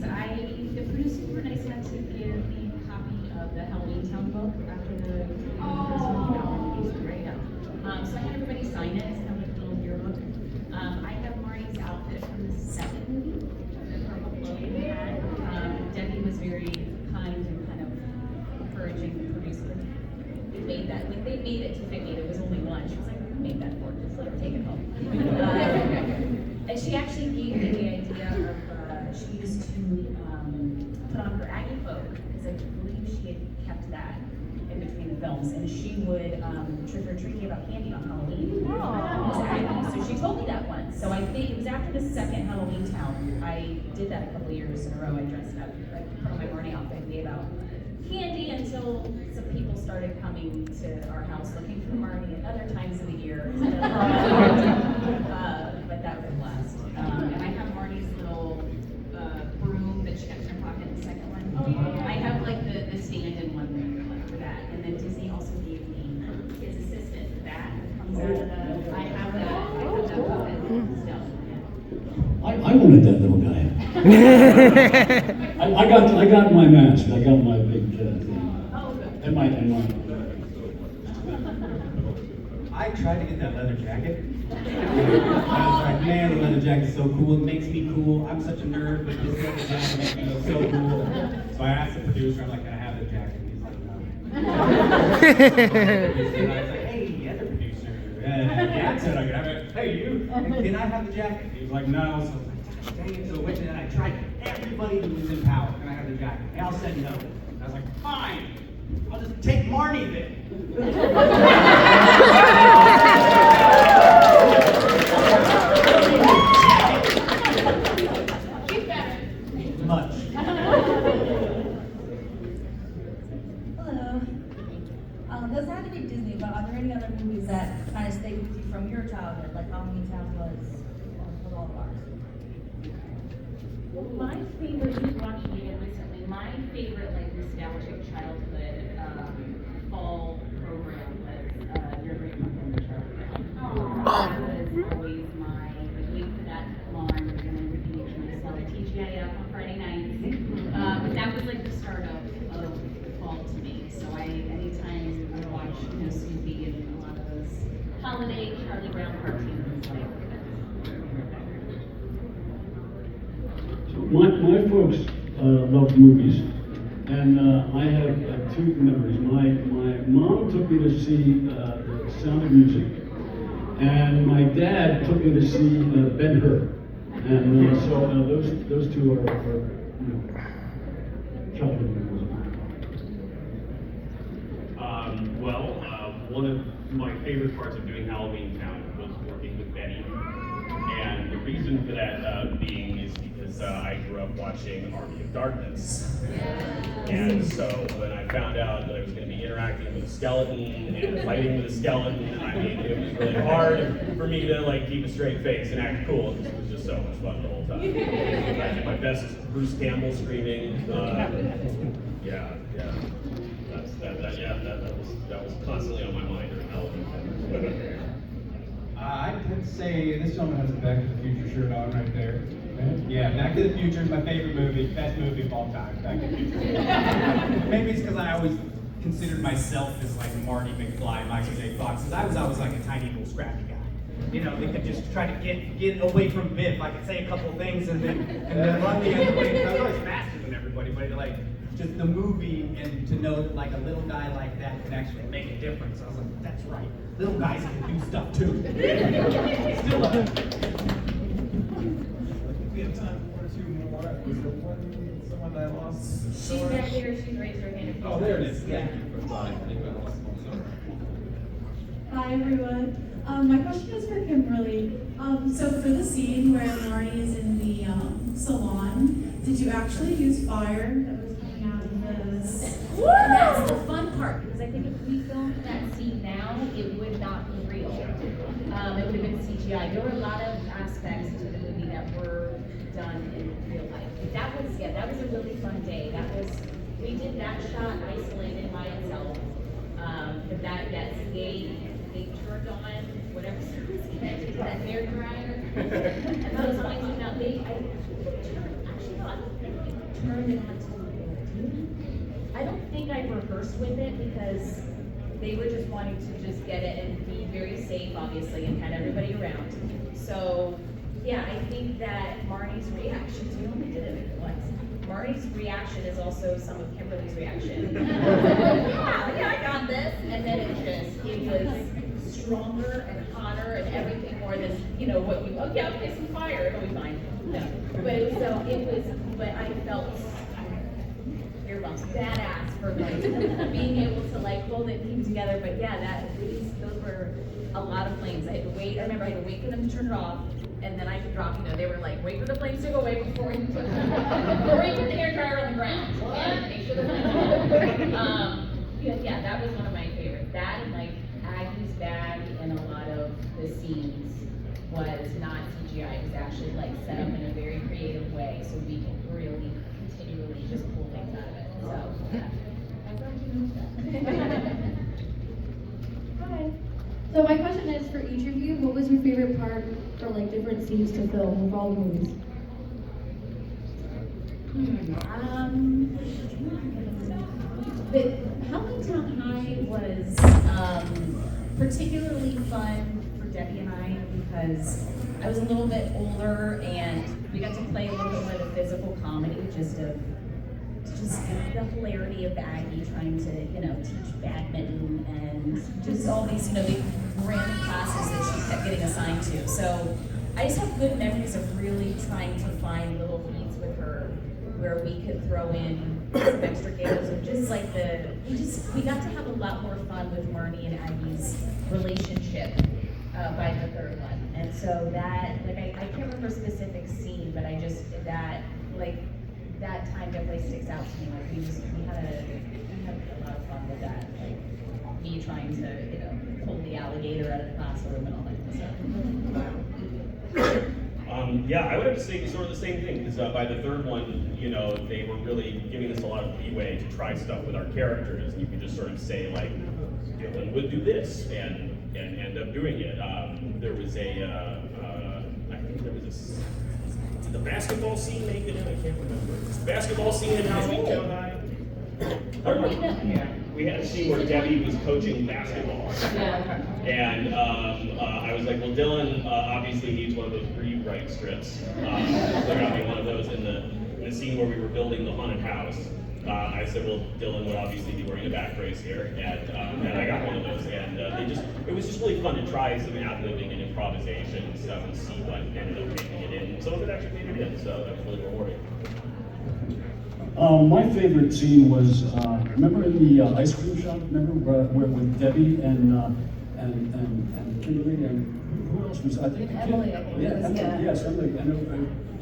the producers were nice enough to give me a copy of the Halloween Town book after the first movie got released, right? Yeah. So I had everybody sign it. It's kind of like a little yearbook. I have Marty's outfit from the second movie, the purple clothing had. Debbie was very kind and kind of encouraging the producer. They made that, like they made it to fit me. There was only one. She was like, "Who made that for? Just let her take it home." And she actually gave me the idea of, she used to put on her Aggie folk, because I believe she had kept that in between the films, and she would trick or treat me about candy on Halloween. As Aggie. So she told me that once. So I think it was after the second Halloween Town. I did that a couple of years in a row. I dressed up, I put on my morning outfit and gave out candy until some people started coming to our house looking for Marty at other times of the year. But that was a blast. And I have Marty's little broom that she kept in her pocket in the second one. I have like the stand-in one for that. And then Disney also gave me his assistant for that. It comes out of the, I have that puppet still. I wanted that little guy. I got my mask. I got my big thing. Oh, good. And my. I tried to get that leather jacket. I was like, man, the leather jacket's so cool. It makes me cool. I'm such a nerd, but this leather jacket makes me look so cool. So I asked the producer, I'm like, can I have the jacket? And he's like, no. And I was like, hey, other producer. Yeah, I said I could have it. Hey, you, can I have the jacket? He was like, no. So I was like, dang it. So I went and I tried everybody who was in power. Can I have the jacket? They all said no. And I was like, fine. I'll just take Marnie then. Much. Hello. Doesn't have to be Disney, but are there any other movies that kind of stay with you from your childhood, like Halloween Town was with all of ours? Well, my favorite, just watching it recently, my favorite like nostalgic childhood fall program was Your Great Pumpkin with Charlie Brown. That was always my, wait for that to come on, and then we'd be introduced on TGIF on Friday nights. But that was like the start of fall to me. So anytime I watch, Snoopy and a lot of those holiday Charlie Brown cartoons, like My folks love movies, and I have two memories. My mom took me to see The Sound of Music, and my dad took me to see Ben-Hur. And so those two are childhood memories. One of my favorite parts of doing Halloween Town was working with Betty. And the reason for that being is because I grew up watching Army of Darkness. And so when I found out that I was going to be interacting with a skeleton and fighting with a skeleton, I mean, it was really hard for me to keep a straight face and act cool, because it was just so much fun the whole time. I did my best as Bruce Campbell screaming. That was constantly on my mind during Halloween. I'd say this gentleman has a Back to the Future shirt on right there. Yeah, Back to the Future is my favorite movie, best movie of all time, Back to the Future. Maybe it's because I always considered myself as like Marty McFly, Michael J. Fox, because I was always like a tiny little scrappy guy. They could just try to get away from Biff. I could say a couple things and then run the other way. I was always faster than everybody, but just the movie, and to know that a little guy like that could actually make a difference. I was like, that's right. Little guys can do stuff too. Still We have time for one or two more. Was there someone that I lost? she's back here, she's raised her hand. Oh, there it is. Thank you for flying. Hi everyone. My question is for Kimberly. So for the scene where Marty is in the salon, did you actually use fire that was coming out of this? That's the fun part, because I think if we filmed that scene now, it would not be real. It would have been CGI. There were a lot of aspects to the movie that were done in real life. But that was a really fun day. We did that shot isolated by itself. But they turned on whatever was connected to that hair dryer. And those lines went out late. Actually, no, I don't think we turned it on till noon. I don't think I rehearsed with it because they were just wanting to just get it and be very safe, obviously, and had everybody around. So, yeah, I think that Marnie's reaction, we only did it once. Marnie's reaction is also some of Kimberly's reaction. yeah, I got this. And then it was stronger and hotter and everything more than, what you, okay, some fire, it'll be fine. No. But I felt, ear bumps, badass for being able to hold it, keep together. But yeah, those were a lot of flames. I remember I had to wait for them to turn it off. And then I could drop, they were like, wait for the flames to go away before you put the hair dryer on the ground. And make sure the flames go. Yeah, that was one of my favorites. That and Aggie's bag in a lot of the scenes was not CGI. It was actually set up in a very creative way so we can really continually just pull things out of it. So, yeah. Hi. So my question is for each of you, what was your favorite part for different scenes to film with all the movies? The Halloween Town High was particularly fun for Debbie and I because I was a little bit older and we got to play a little bit more of the physical comedy, just the hilarity of Aggie trying to, teach badminton and just all these, the random classes that she kept getting assigned to. So I just have good memories of really trying to find little beats with her where we could throw in some extra giggles of just we got to have a lot more fun with Marnie and Aggie's relationship by the third one. And so that, I can't remember a specific scene, but that time definitely sticks out to me. We had a lot of fun with that. Me trying to, pull the alligator out of the classroom and all that stuff. Yeah, I would have to say sort of the same thing, because by the third one, they were really giving us a lot of leeway to try stuff with our characters, and you could just sort of say, Dylan would do this, and end up doing it. There was I think there was did the basketball scene make it in? I can't remember. Was the basketball scene in Halloween Town High? Yeah, we had a scene where Debbie was coaching basketball. Yeah. And I was like, well, Dylan obviously needs one of those rewrite strips. So there got me one of those in the scene where we were building the haunted house. I said, well, Dylan would obviously be wearing a back brace here, and I got one of those. And it was just really fun to try some ad-libbing and improvisation and stuff and see what ended up making it in. Some of it actually made it in, so that was really rewarding. My favorite scene was, remember in the ice cream shop, remember where with Debbie and Kimberly and who else was, I think. Emily, I think. Yeah, Emily, Yeah. yes, Emily. And do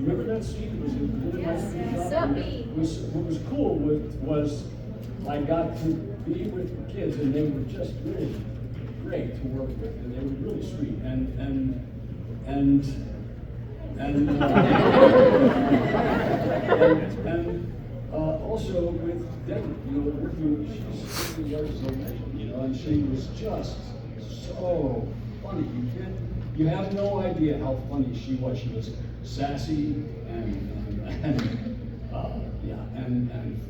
you remember that scene? It was in the ice cream shop. What was cool was I got to be with the kids and they were just really great to work with and they were really sweet also with Debbie, working, she's really artist legend, and she was just so funny. You have no idea how funny she was. She was sassy and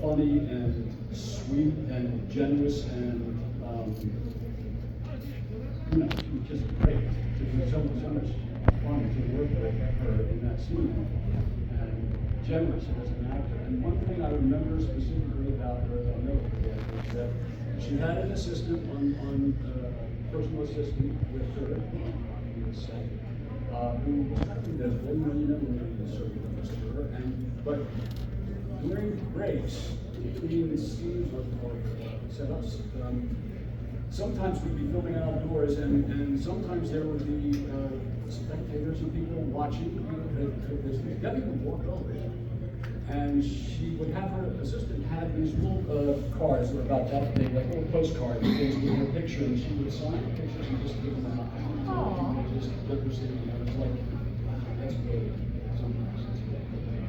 funny and sweet and generous and she was just great. It was so much fun to work with her in that scene. And generous as an actor. And one thing I remember specifically about her that I'll never forget is that she had an assistant on personal assistant with her on the set, who was kind of invisible, never really sort of noticed her. But during breaks, between the scenes or setups, sometimes we'd be filming outdoors, and sometimes there would be spectators and people watching. Debbie would walk over, and she would have her assistant have these little cards that were about that big, like little postcards, things with her picture, and she would sign the pictures and just give them out. And they just look her sitting there. It was like, wow, that's really something.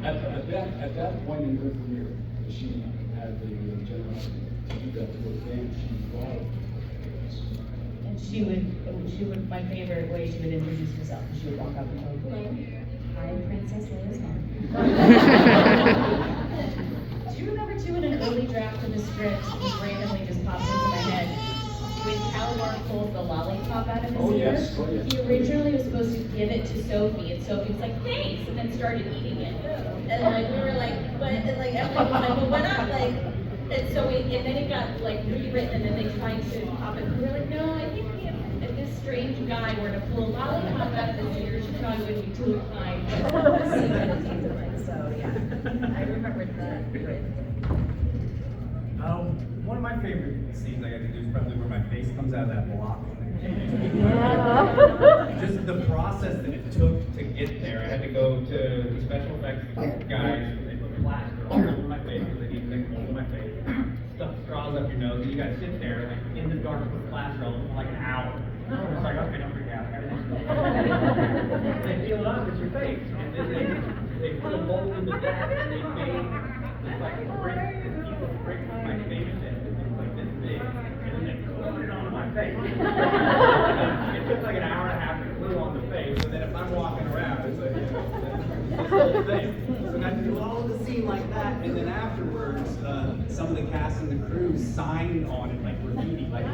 At that point in her career, she had the generosity to do that to her game. She brought it. And my favorite way she would introduce herself, she would walk up and go, "Hi, Princess Leia's mom." Do you remember too in an early draft of the script, this randomly just popped into my head, when Calabar pulls the lollipop out of his ear? He originally was supposed to give it to Sophie, and Sophie was like, "Thanks," and then started eating it. And like we were like, "What?" And like everyone was like, "Well, why not?" Like, and so and then it got like rewritten, and then they tried to pop it. And we were like, "No, I think if this strange guy were to pull a lollipop out of his ear, she probably wouldn't be too kind." So yeah, I remembered that. One of my favorite scenes I got to do is probably where my face comes out of that block. Just the process that it took to get there. I had to go to the special effects guys. They put plaster all over my face because they need to make a hole in my face. Stuff straws up your nose, and you gotta sit there like in the dark with plaster all over for like an hour. It's like, okay, don't freak out. They peel it off with your face, and then they put a mold in the back, and they made like brick my face in. Like this big, and then they put it on my face. It took like an hour and a half to glue on the face, and then if I'm walking around, it's like, this whole thing. So I had to do all of the scene like that, and then afterwards, some of the cast and the crew signed on it like graffiti, like